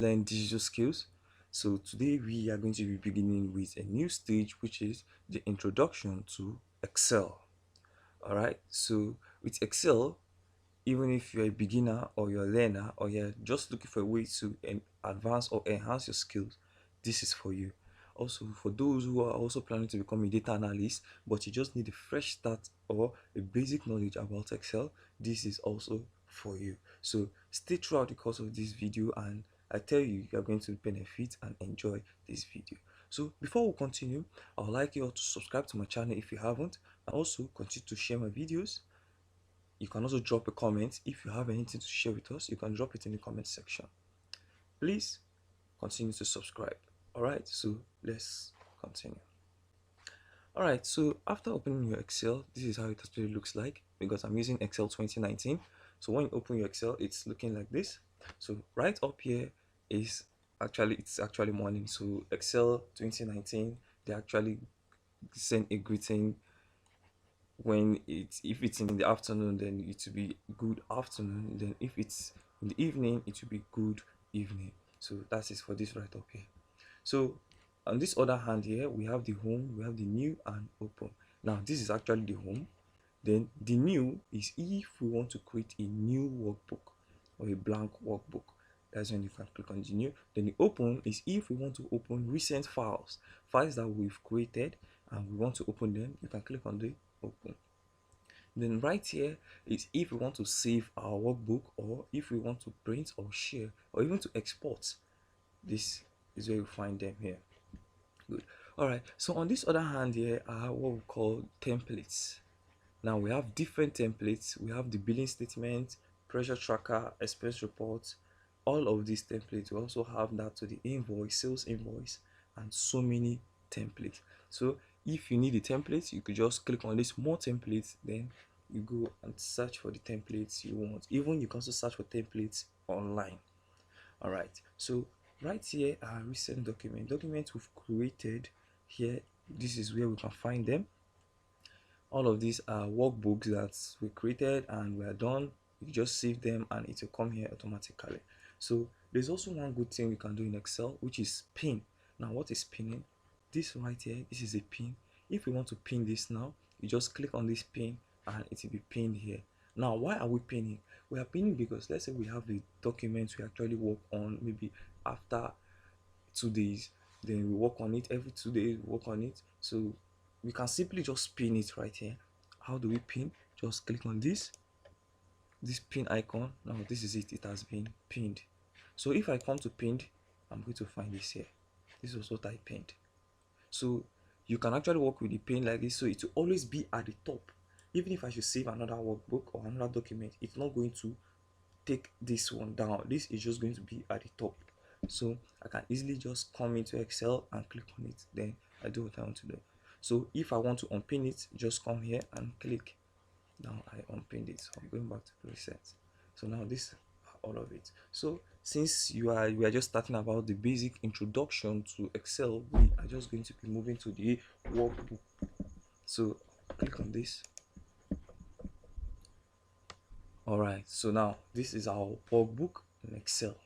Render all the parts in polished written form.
learn digital skills. So today we are going to be beginning with a new stage, which is the introduction to Excel. All right. So with Excel, even if you're a beginner or you're a learner or you're just looking for a way to advance or enhance your skills, this is for you. Also, for those who are also planning to become a data analyst, but you just need a fresh start or a basic knowledge about Excel, this is also for you. So stay throughout the course of this video, and I tell you, you are going to benefit and enjoy this video. So before we continue, I would like you all to subscribe to my channel if you haven't, and also continue to share my videos. You can also drop a comment. If you have anything to share with us, you can drop it in the comment section. Please continue to subscribe. All right, so let's continue. All right, so after opening your Excel, this is how it actually looks like, because I'm using Excel 2019. So when you open your Excel, it's looking like this. So right up here is it's actually morning. So Excel 2019, they actually send a greeting when it's, if it's in the afternoon, then it will be good afternoon. Then if it's in the evening, it will be good evening. So that is for this right up here. So on this other hand here, we have the home, we have the new and open. Now this is actually the home. Then the new is if we want to create a new workbook or a blank workbook. That's when you can click on the new. Then the open is if we want to open recent files that we've created and we want to open them. You can click on the open. Then right here is if we want to save our workbook, or if we want to print or share or even to export. This is where you find them here. Good. All right, so on this other hand here are what we call templates. Now we have different templates. We have the billing statement, pressure tracker, expense reports, all of these templates. We also have that to the invoice, sales invoice, and so many templates. So if you need the templates, you could just click on this more templates, then you go and search for the templates you want. Even you can also search for templates online. All right, so right here are recent documents we've created here. This is where we can find them. All of these are workbooks that we created and we are done. You just save them and it will come here automatically. So there's also one good thing we can do in Excel, which is pin. Now what is pinning? This right here, this is a pin. If we want to pin this now, you just click on this pin and it will be pinned here. Now why are we pinning? We are pinning because let's say we have the documents we actually work on maybe after 2 days, then we work on it every 2 days, we work on it. So we can simply just pin it right here. How do we pin? Just click on this pin icon. Now this is it, it has been pinned. So if I come to pinned, I'm going to find this here. This is what I pinned. So you can actually work with the pin like this, so it will always be at the top. Even if I should save another workbook or another document, it's not going to take this one down. This is just going to be at the top. So I can easily just come into Excel and click on it, then I do what I want to do. So if I want to unpin it, just come here and click. Now I unpinned it. So I'm going back to reset. So now this all of it. So since we are just starting about the basic introduction to Excel, we are just going to be moving to the workbook. So click on this. All right, so now this is our workbook in Excel.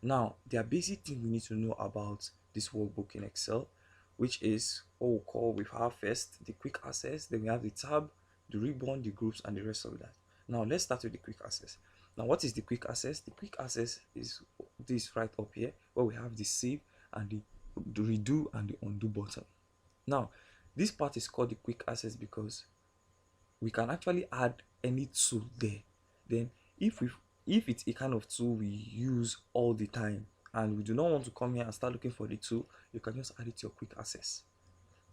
Now there are basic things we need to know about this workbook in Excel, which is what we call, we have first the quick access, then we have the tab, the ribbon, the groups, and the rest of that. Now let's start with the quick access. Now what is the quick access? The quick access is this right up here, where we have the save and the redo and the undo button. Now this part is called the quick access because we can actually add any tool there. Then if it's a kind of tool we use all the time and we do not want to come here and start looking for the tool, you can just add it to your quick access,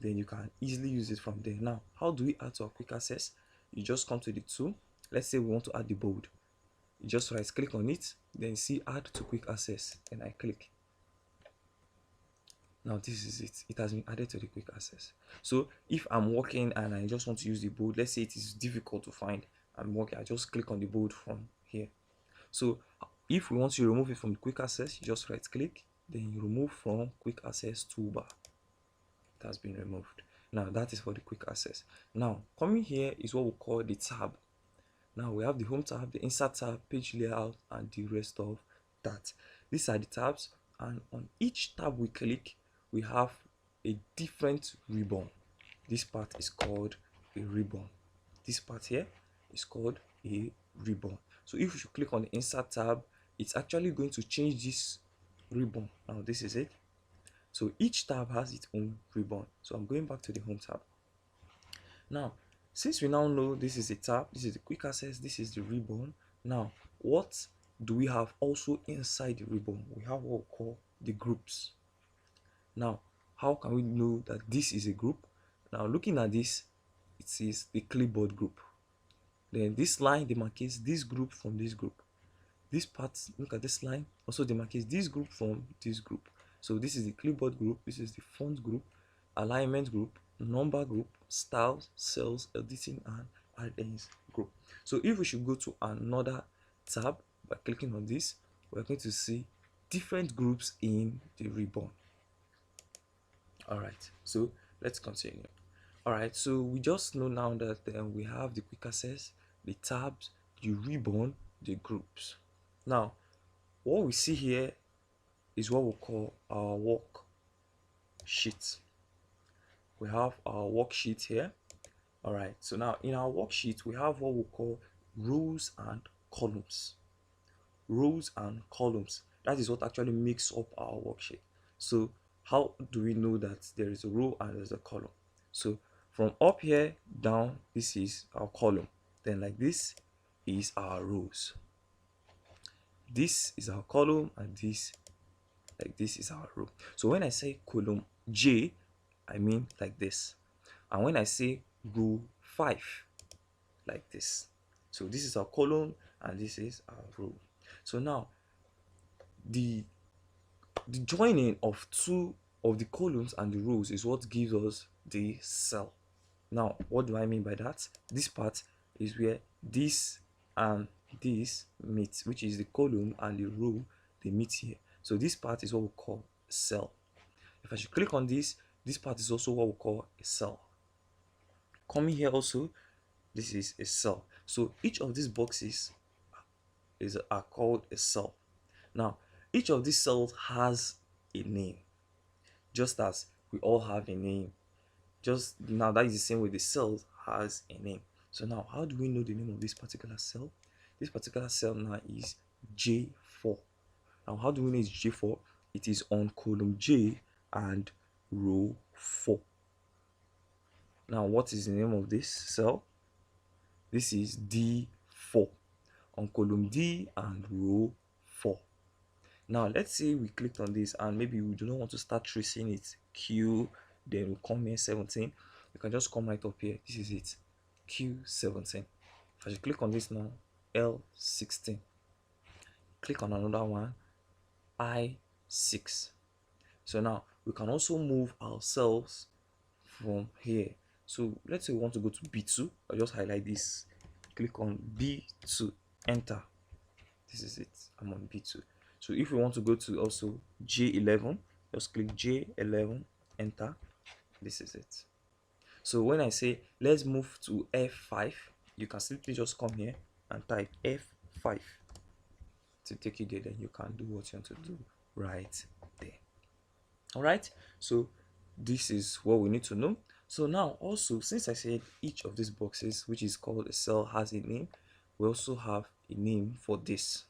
then you can easily use it from there. Now how do we add to our quick access? You just come to the tool. Let's say we want to add the bold. You just right click on it, then see add to quick access, and I click. Now this is it, it has been added to the quick access. So if I'm working and I just want to use the bold, let's say it is difficult to find, I'm working, I just click on the bold from here. So if we want to remove it from quick access, you just right click, then you remove from quick access toolbar. It has been removed. Now that is for the quick access. Now coming here is what we call the tab. Now we have the home tab, the insert tab, page layout, and the rest of that. these are the tabs, and on each tab we click, we have a different ribbon. This part is called a ribbon. This part here is called a ribbon. So if you click on the insert tab, it's actually going to change this ribbon. Now this is it. So each tab has its own ribbon. So I'm going back to the home tab. Now, since we now know this is a tab, this is the quick access, this is the ribbon. Now, what do we have also inside the ribbon? We have what we call the groups. Now, how can we know that this is a group? Now, looking at this, it says the clipboard group. Then this line demarcates this group from this group. This part, look at this line, also demarcates this group from this group. So this is the clipboard group, this is the font group, alignment group, number group, styles, cells, editing, and add-ins group. So if we should go to another tab by clicking on this, we're going to see different groups in the ribbon. All right, so let's continue. All right, so we just know now that we have the quick access, the tabs, the ribbon, the groups. Now, what we see here is what we call our worksheet. We have our worksheet here. All right, so now in our worksheet, we have what we call rows and columns. Rows and columns. That is what actually makes up our worksheet. So how do we know that there is a row and there's a column? So from up here down, this is our column. Then like this is our rows. This is our column, and this is our row. So when I say column J, I mean like this, and when I say row 5, like this. So this is our column and this is our row. So now the joining of two of the columns and the rows is what gives us the cell. Now what do I mean by that? This part is where this and this meet, which is the column and the row, they meet here. So this part is what we call a cell. If I should click on this, this part is also what we call a cell. Coming here also, this is a cell. So each of these boxes are called a cell. Now each of these cells has a name, just as we all have a name. Just now, that is the same way the cell has a name. So now, how do we know the name of this particular cell? This particular cell now is J4. Now, how do we know it's J4? It is on column J and row 4. Now, what is the name of this cell? This is D4 on column D and row 4. Now, let's say we clicked on this and maybe we do not want to start tracing it. Q, then we come here 17. You can just come right up here. This is it, Q17. If I should click on this now, L16. Click on another one, I6. So now we can also move ourselves from here. So let's say we want to go to B2. I'll just highlight this. Click on B2, enter. This is it. I'm on B2. So if we want to go to also J11, just click J11, enter. This is it. So when I say let's move to F5, you can simply just come here and type F5 to take you there. Then you can do what you want to do right there. All right. So this is what we need to know. So now also, since I said each of these boxes, which is called a cell, has a name, we also have a name for this.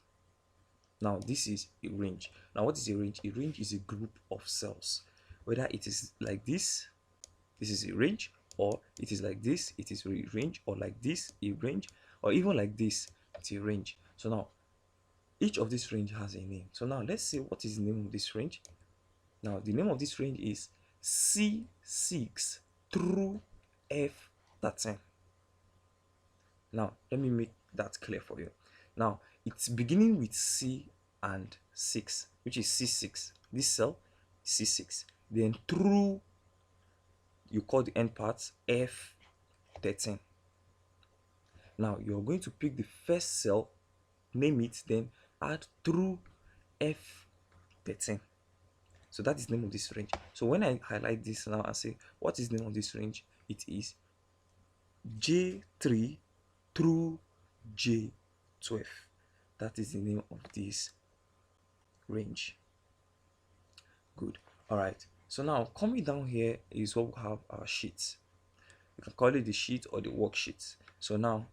Now this is a range. Now what is a range? A range is a group of cells. Whether it is like this is a range, or it is like this, it is a range, or like this, a range, or even like this, it's a range. So now each of this range has a name. So now let's see what is the name of this range. Now the name of this range is C6 through F13. Now let me make that clear for you. Now it's beginning with C and 6, which is C6. This cell, C6. Then through, you call the end part F13. Now you're going to pick the first cell, name it, then add through F13. So that is the name of this range. So when I highlight this now and say what is the name of this range, it is J3 through J12. That is the name of this range. Good. All right. So now coming down here is what we have our sheets. You can call it the sheet or the worksheet. So now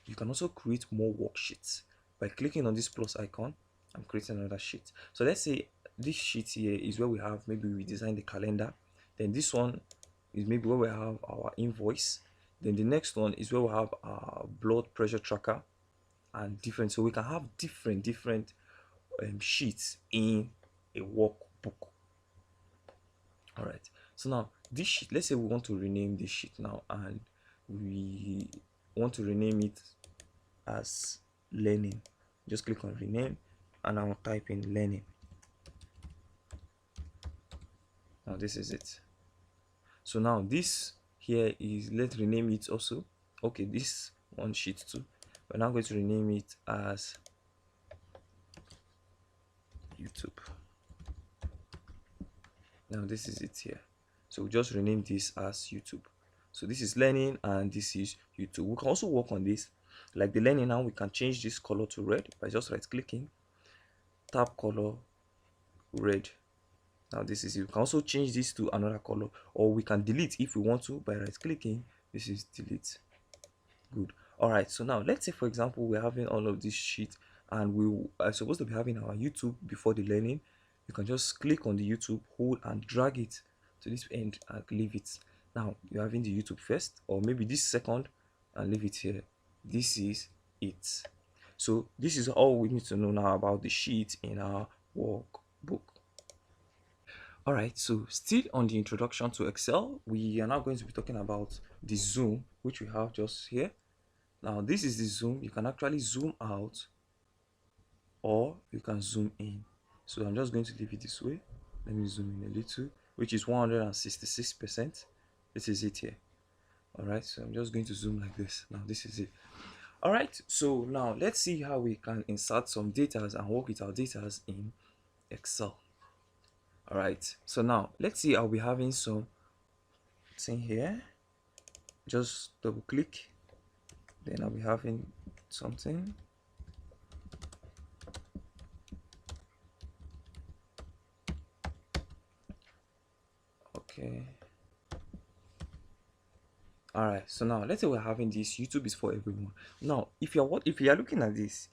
you can also create more worksheets by clicking on this plus icon. I'm creating another sheet. So let's say this sheet here is where we have, maybe we design the calendar. Then this one is maybe where we have our invoice. Then the next one is where we have our blood pressure tracker and different. So we can have different sheets in a workbook. All right. So now this sheet, let's say we want to rename this sheet now, and we want to rename it as learning. Just click on rename and I'll type in learning. Now this is it. So now this here is, let's rename it also. Okay, this one sheet too. We're now going to rename it as YouTube. Now this is it here. So we just rename this as YouTube. So this is learning and this is YouTube. We can also work on this. Like the learning now, we can change this color to red by just right clicking, tap color red. Now this is it. We can also change this to another color, or we can delete if we want to by right clicking. This is delete. Good. All right, so now let's say for example we're having all of this sheet and we are supposed to be having our YouTube before the learning. You can just click on the YouTube, hold and drag it to this end and leave it. Now you're having the YouTube first, or maybe this second, and leave it here. This is it. So this is all we need to know now about the sheet in our workbook. All right, so still on the introduction to Excel, we are now going to be talking about the zoom, which we have just here. Now this is the zoom. You can actually zoom out or you can zoom in. So I'm just going to leave it this way. Let me zoom in a little, which is 166%. This is it here. All right, so I'm just going to zoom like this. Now this is it. All right, so now let's see how we can insert some data and work with our data in Excel. All right, so now let's see, I'll be having some thing here. Just double click, then I'll be having something. Okay. All right, so now let's say we're having this. YouTube is for everyone. Now if you're looking at this,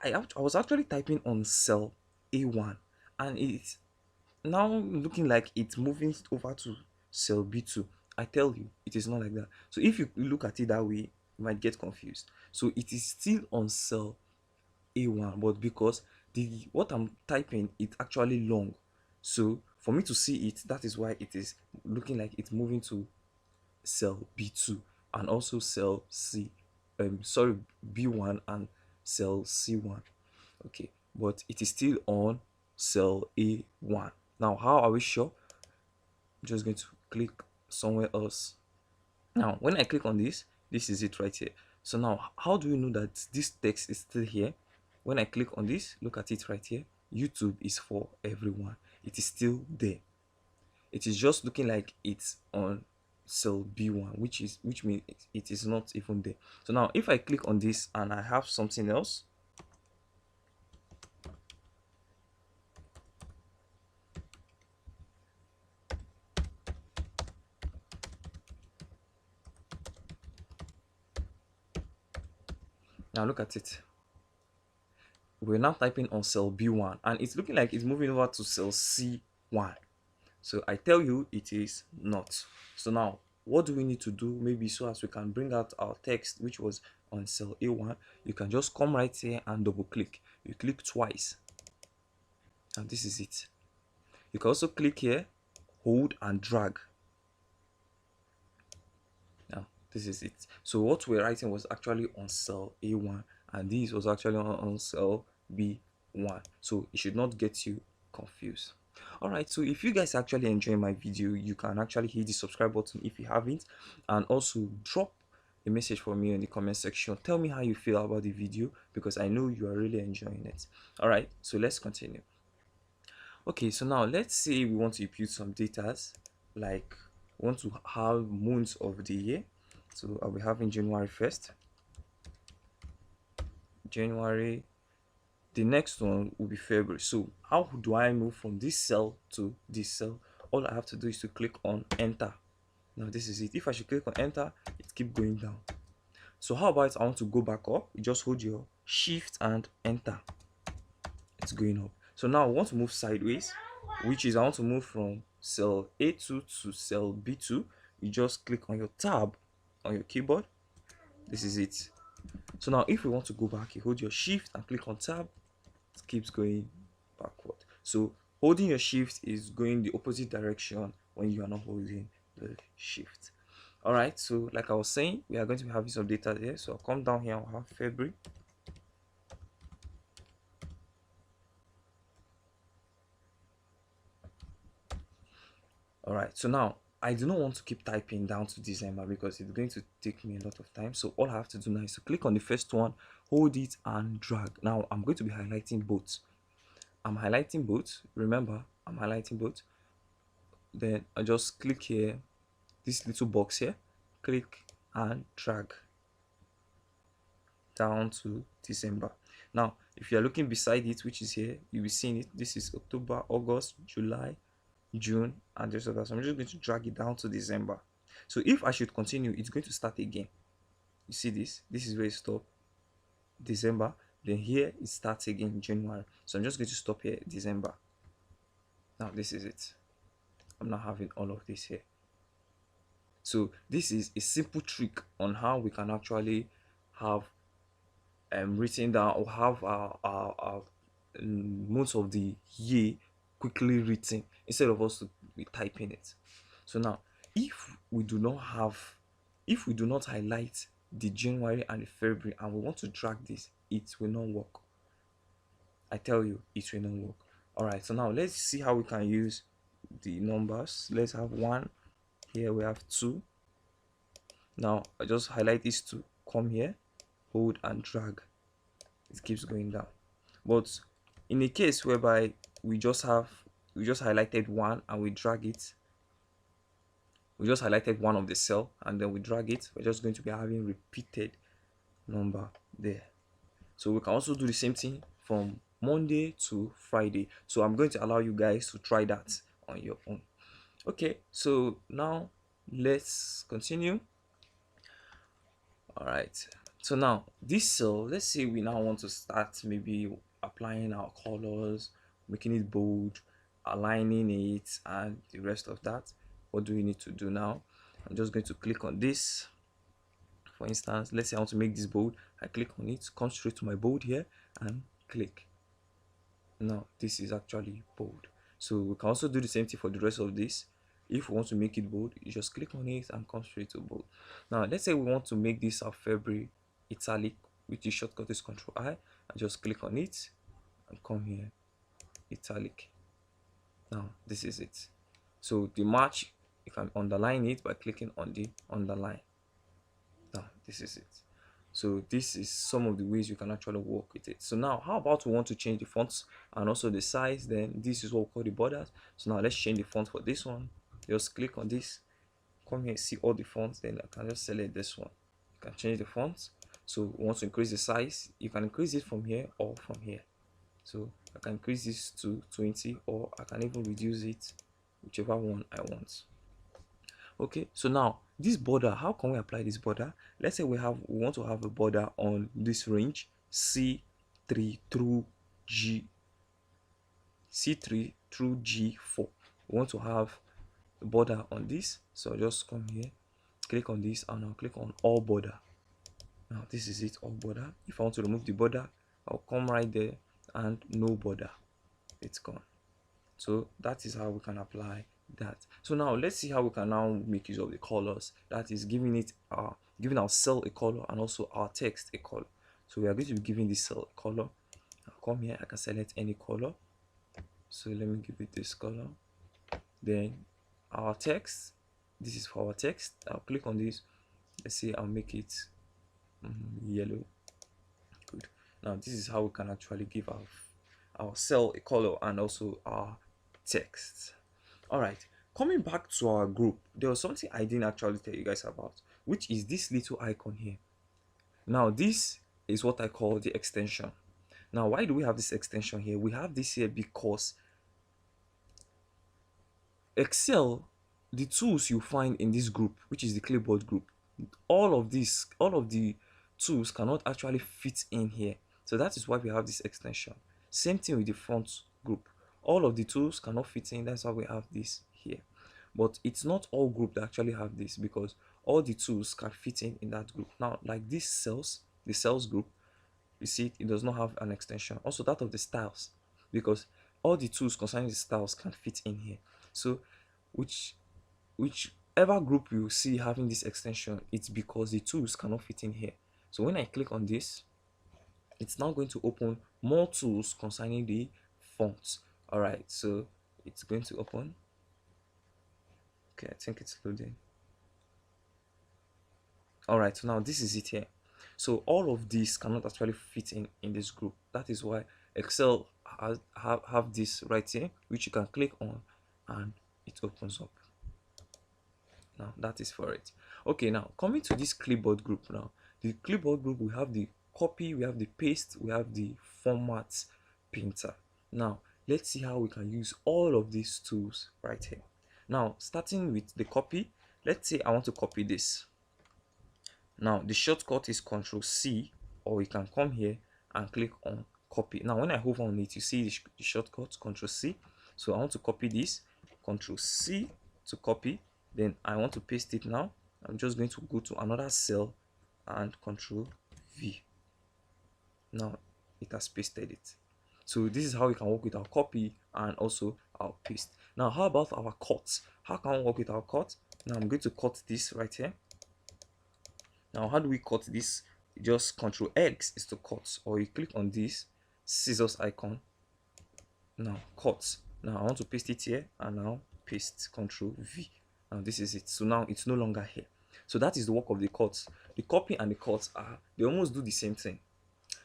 I was actually typing on cell A1 and it's now looking like it's moving over to cell B2. I tell you, it is not like that. So if you look at it that way, you might get confused. So it is still on cell A1, but because the what I'm typing it's actually long, so for me to see it, that is why it is looking like it's moving to cell B2 and also cell B1 and cell C1. Okay, but it is still on cell A1. Now how are we sure? I'm just going to click somewhere else. Now when I click on this, this is it right here. So now how do you know that this text is still here? When I click on this, look at it right here. YouTube is for everyone. It is still there. It is just looking like it's on cell B1, which means it is not even there. So now if I click on this and I have something else, now look at it. We're now typing on cell B1 and it's looking like it's moving over to cell C1. So I tell you it is not. So now what do we need to do? Maybe so as we can bring out our text which was on cell A1, you can just come right here and double click. You click twice and this is it. You can also click here, hold and drag. Now this is it. So what we're writing was actually on cell A1 and this was actually on cell B1. So it should not get you confused. All right, so if you guys actually enjoy my video, you can actually hit the subscribe button if you haven't, and also drop a message for me in the comment section. Tell me how you feel about the video because I know you are really enjoying it. All right, so let's continue. Okay, so now let's say we want to input some data, like we want to have months of the year. So I'll be having January 1st, January, the next one will be February. So how do I move from this cell to this cell? All I have to do is to click on enter. Now this is it. If I should click on enter, it keep going down. So how about I want to go back up? You just hold your shift and enter. It's going up. So now I want to move sideways, which is I want to move from cell A2 to cell B2. You just click on your tab on your keyboard. This is it. So now if we want to go back, you hold your shift and click on tab. It keeps going backward. So holding your shift is going the opposite direction when you are not holding the shift. All right, so like I was saying, we are going to be having some data there. So I'll come down here, I'll have February. All right, so now I do not want to keep typing down to December because it's going to take me a lot of time. So all I have to do now is to click on the first one, hold it and drag. Now I'm going to be highlighting both. I'm highlighting both. Remember, I'm highlighting both. Then I just click here, this little box here, click and drag down to December. Now, if you are looking beside it, which is here, you'll be seeing it. This is October, August, July, June, and the rest of that. So I'm just going to drag it down to December. So if I should continue, it's going to start again. You see this? This is where it stops. December. Then here it starts again January. So I'm just going to stop here, December. Now this is it. I'm not having all of this here. So this is a simple trick on how we can actually have written down or have our months of the year quickly written instead of us to be typing it. So now if we do not highlight the January and the February and we want to drag this, it will not work. I tell you, it will not work. All right, so now let's see how we can use the numbers. Let's have 1 here, we have 2. Now I just highlight these 2, come here, hold and drag. It keeps going down. But in a case whereby we just highlighted 1 and we drag it, we just highlighted 1 of the cell and then we drag it, we're just going to be having repeated number there. So we can also do the same thing from Monday to Friday. So I'm going to allow you guys to try that on your own. Okay, so now let's continue. All right, so now this cell, let's say we now want to start maybe applying our colors, making it bold, aligning it and the rest of that. What do we need to do now? I'm just going to click on this. For instance, let's say I want to make this bold. I click on it, come straight to my bold here and click. Now this is actually bold. So we can also do the same thing for the rest of this. If we want to make it bold, you just click on it and come straight to bold. Now let's say we want to make this our February italic, which the shortcut is Ctrl I. I just click on it and come here, italic. Now this is it. So the March, you can underline it by clicking on the underline. Now this is it. So this is some of the ways you can actually work with it. So now how about we want to change the fonts and also the size? Then this is what we call the borders. So now let's change the font for this one. Just click on this, come here, see all the fonts, then I can just select this one. You can change the fonts. So we want to increase the size, you can increase it from here or from here. So I can increase this to 20 or I can even reduce it, whichever one I want. Okay, so now this border, how can we apply this border? Let's say we want to have a border on this range C3 through G4. We want to have a border on this, so I'll just come here, click on this and I'll click on all border. Now this is it, all border. If I want to remove the border, I'll come right there and no border, it's gone. So that is how we can apply that. So now let's see how we can now make use of the colors. That is giving our cell a color and also our text a color. So we are going to be giving this cell a color. I'll come here, I can select any color. So let me give it this color. Then our text, this is for our text. I'll click on this. Let's say I'll make it yellow. Good. Now this is how we can actually give our cell a color and also our text. All right, coming back to our group, there was something I didn't actually tell you guys about, which is this little icon here. Now this is what I call the extension. Now, why do we have this extension here? We have this here because Excel, the tools you find in this group, which is the clipboard group, all of the tools cannot actually fit in here. So that is why we have this extension. Same thing with the front group. All of the tools cannot fit in. That's why we have this here. But it's not all group that actually have this, because all the tools can fit in that group. Now, like this cells, the cells group, you see it does not have an extension. Also that of the styles, because all the tools concerning the styles can fit in here. So whichever group you see having this extension, it's because the tools cannot fit in here. So when I click on this, it's now going to open more tools concerning the fonts. All right, so it's going to open. Okay, I think it's loading. All right, so now this is it here. So all of these cannot actually fit in this group. That is why Excel have this right here, which you can click on and it opens up. Now that is for it. Okay, now coming to this clipboard group. Now the clipboard group, we have the copy, we have the paste, we have the format painter. Now let's see how we can use all of these tools right here. Now starting with the copy, let's say I want to copy this. Now the shortcut is Control C, or you can come here and click on copy. Now when I hover on it, you see the shortcut Control C. So I want to copy this, Control C to copy. Then I want to paste it. Now I'm just going to go to another cell and Control V. Now it has pasted it. So this is how we can work with our copy and also our paste. Now how about our cuts? How can we work with our cut? Now I'm going to cut this right here. Now how do we cut this? Just Control X is to cut, or you click on this scissors icon. Now cut. Now I want to paste it here, and now paste, Control V. Now this is it. So now it's no longer here. So that is the work of the cuts. The copy and the cuts they almost do the same thing.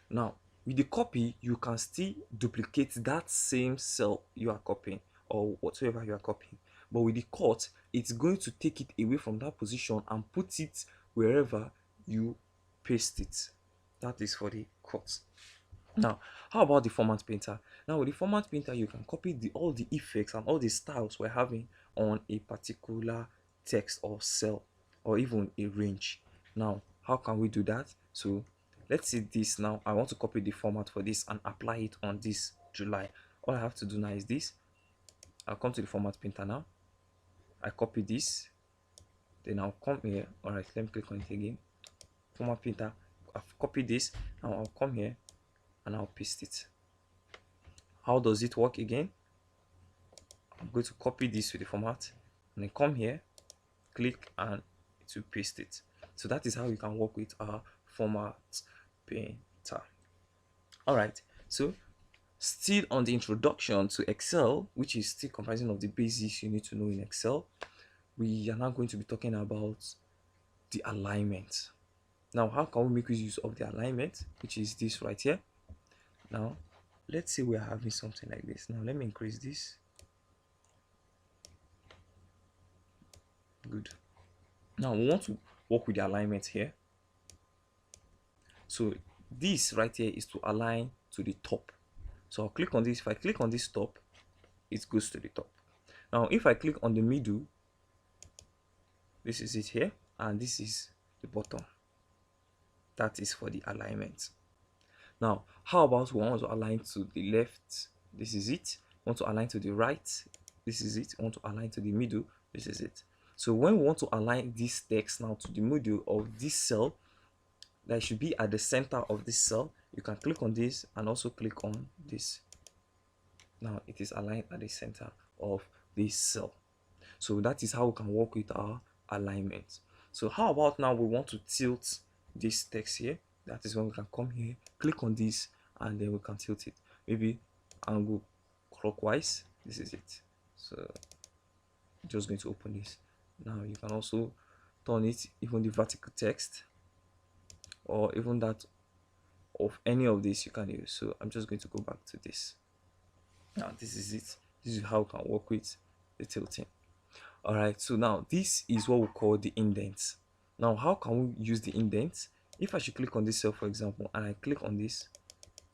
Now with the copy, you can still duplicate that same cell you are copying or whatever you are copying. But with the cut, it's going to take it away from that position and put it wherever you paste it. That is for the cut. Now how about the format painter? Now with the format painter, you can copy all the effects and all the styles we're having on a particular text or cell or even a range. Now how can we do that? So let's see this. Now I want to copy the format for this and apply it on this July. All I have to do now is this. I'll come to the format painter. Now I copy this, then I'll come here. All right, let me click on it again. Format painter, I've copied this. Now I'll come here and I'll paste it. How does it work again? I'm going to copy this with the format and then come here, click, and it will paste it. So that is how you can work with our format painter. All right, so still on the introduction to Excel, which is still comprising of the basics you need to know in Excel, we are now going to be talking about the alignment. Now how can we make use of the alignment, which is this right here? Now let's say we're having something like this. Now let me increase this. Good. Now we want to work with the alignment here. So this right here is to align to the top. So I'll click on this. If I click on this top, it goes to the top. Now if I click on the middle, this is it here, and this is the bottom. That is for the alignment. Now how about we want to align to the left? This is it. Want to align to the right? This is it. Want to align to the middle? This is it. So when we want to align this text now to the middle of this cell, that should be at the center of this cell, you can click on this and also click on this. Now it is aligned at the center of this cell. So that is how we can work with our alignment. So how about now we want to tilt this text here? That is when we can come here, click on this, and then we can tilt it. Maybe angle clockwise. This is it. So I'm just going to open this. Now you can also turn it, even the vertical text, or even that of any of this you can use. So I'm just going to go back to this. Now this is it. This is how we can work with the tilting. All right, so now this is what we call the indent. Now how can we use the indent? If I should click on this cell, for example, and I click on this,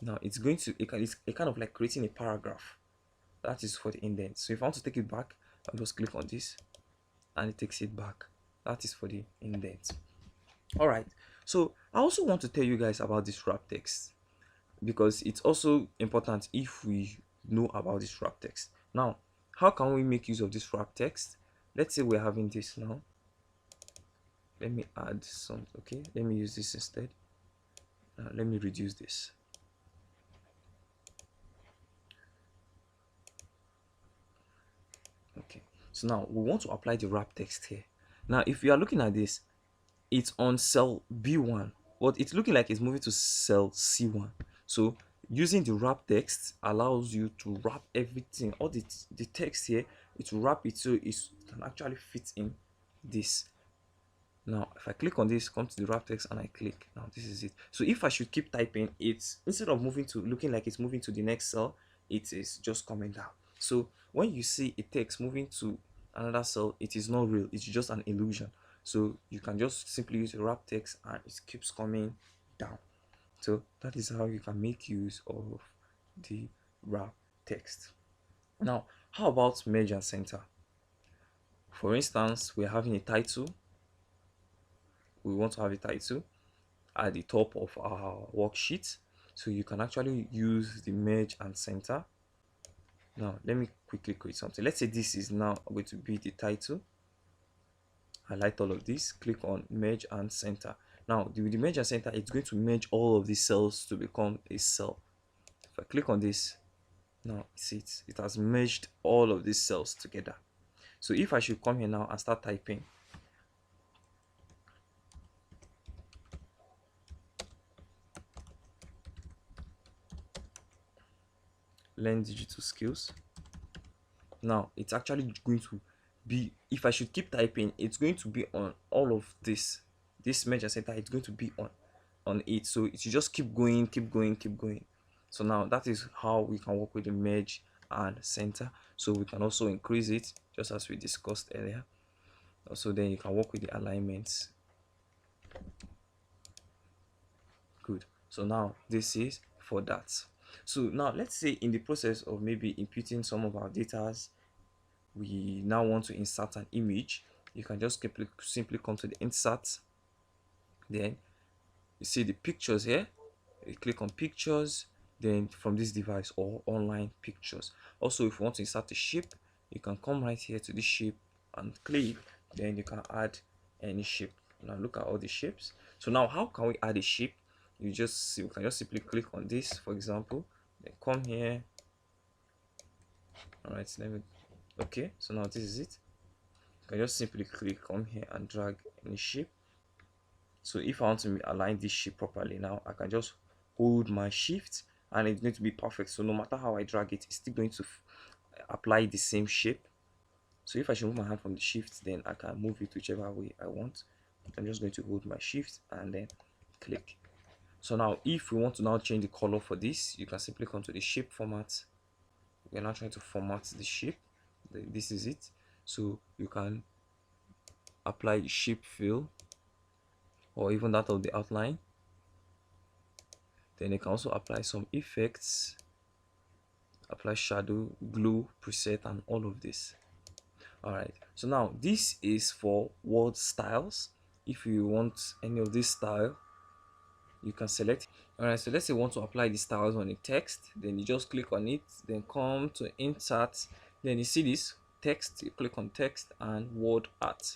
Now it's going to it's a kind of like creating a paragraph. That is for the indent. So if I want to take it back, I'll just click on this and it takes it back. That is for the indent. All right, so I also want to tell you guys about this wrap text, because it's also important if we know about this wrap text. Now, how can we make use of this wrap text? Let's say we're having this now. Let me add some. Okay, let me use this instead. Let me reduce this. Okay, so now we want to apply the wrap text here. Now if you are looking at this, it's on cell B1, but it's looking like it's moving to cell C1. So using the wrap text allows you to wrap everything, all the text here, it will wrap it so it can actually fit in this. Now if I click on this, come to the wrap text and I click, now this is it. So if I should keep typing, it's instead of moving to looking like it's moving to the next cell, it is just coming down. So when you see a text moving to another cell, it is not real, it's just an illusion. So you can just simply use a wrap text and it keeps coming down. So that is how you can make use of the wrap text. Now how about merge and center? For instance, we're having a title. We want to have a title at the top of our worksheet, so you can actually use the merge and center. Now let me quickly create something. Let's say this is now going to be the title. Highlight all of this, click on merge and center. Now with the merge and center, it's going to merge all of these cells to become a cell. If I click on this, now see it has merged all of these cells together. So if I should come here now and start typing, learn digital skills, now it's actually going to be, if I should keep typing, it's going to be on all of this merge and center, it's going to be on it. So it should just keep going, keep going, keep going. So now that is how we can work with the merge and center. So we can also increase it just as we discussed earlier. Also then you can work with the alignments. Good. So now this is for that. So now let's say in the process of maybe inputting some of our data, we now want to insert an image. You can just simply come to the insert, then you see the pictures here, you click on pictures, then from this device or online pictures. Also if you want to insert a shape, you can come right here to this shape and click, then you can add any shape. Now look at all the shapes. So now how can we add a shape? You can just simply click on this, for example, then come here. All right, let me, okay, so now this is it. You can just simply click on here and drag any shape. So if I want to align this shape properly, now I can just hold my shift and it's going to be perfect. So no matter how I drag it, it's still going to apply the same shape. So if I should move my hand from the shift, then I can move it whichever way I want. I'm just going to hold my shift and then click. So now if we want to now change the color for this, you can simply come to the shape format. We're now trying to format the shape. This is it. So you can apply the shape fill or even that of the outline. Then you can also apply some effects, apply shadow, glue, preset, and all of this. All right, so now this is for word styles. If you want any of this style, you can select. All right, so let's say you want to apply the styles on a text, then you just click on it, then come to insert, then you see this text, you click on text and word art.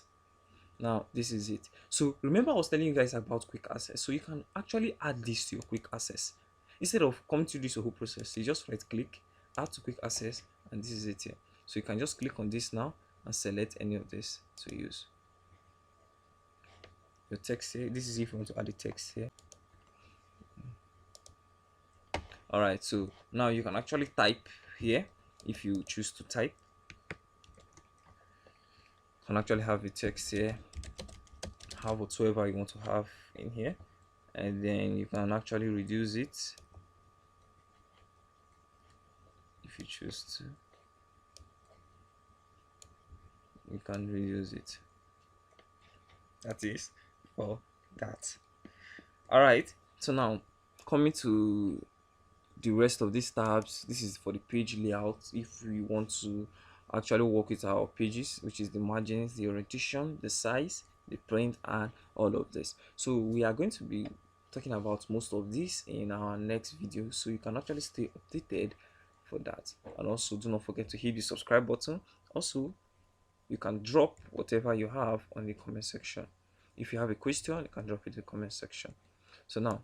Now this is it. So remember I was telling you guys about quick access, so you can actually add this to your quick access instead of coming to this whole process. You just right click, add to quick access, and this is it here. So you can just click on this now and select any of this to use your text here. This is if you want to add the text here. All right, so now you can actually type here if you choose to type. You can actually have the text here, have whatsoever you want to have in here, and then you can actually reduce it if you choose to. You can reduce it. That is for that. All right, so now coming to the rest of these tabs. This is for the page layout if we want to actually work with our pages, which is the margins, the orientation, the size, the print, and all of this. So we are going to be talking about most of this in our next video, so you can actually stay updated for that. And also do not forget to hit the subscribe button. Also, you can drop whatever you have on the comment section. If you have a question, you can drop it in the comment section. So now,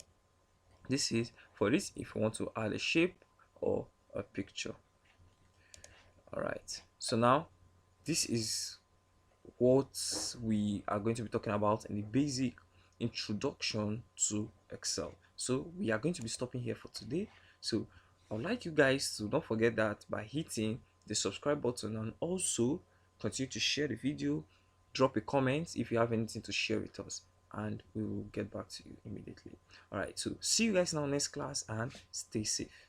this is for this if you want to add a shape or a picture. All right, so now this is what we are going to be talking about in the basic introduction to Excel. So we are going to be stopping here for today. So I would like you guys to don't forget that by hitting the subscribe button, and also continue to share the video, drop a comment if you have anything to share with us, and we will get back to you immediately. All right, so see you guys in our next class, and stay safe.